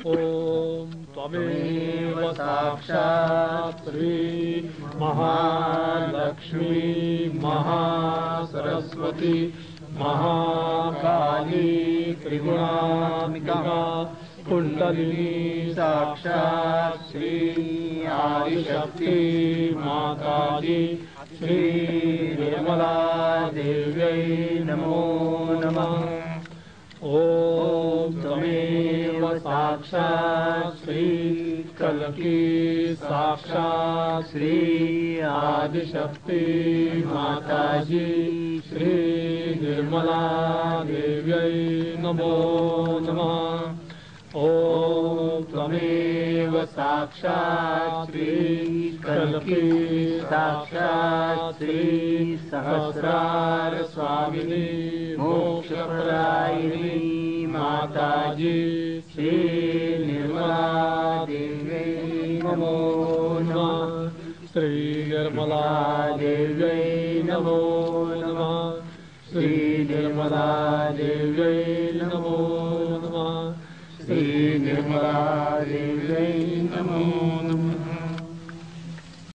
ॐ त्वमेव साक्षात् श्री महालक्ष्मी महासरस्वती महाकाली त्रिगुणात्मिका कुंडलिनी साक्षात् श्री आदिशक्ति माताजी श्री निर्मला देव्यै नमो नमः। ॐ त्वमेव साक्षात् श्री कल्की साक्षात् श्री आदिशक्ति माताजी श्री निर्मला देव्यै नमो नमः। ॐ त्वमेव साक्षात् श्री कल्की साक्षात् श्री सहस्रार स्वामिनी मोक्षप्रदायिनी माताजी श्री निर्मला देव्यै नमो नमः। श्री निर्मला देव्यै नमो नमः। श्री निर्मला देव्यै नमो नमः। श्री निर्मला देव्यै नमो नमः।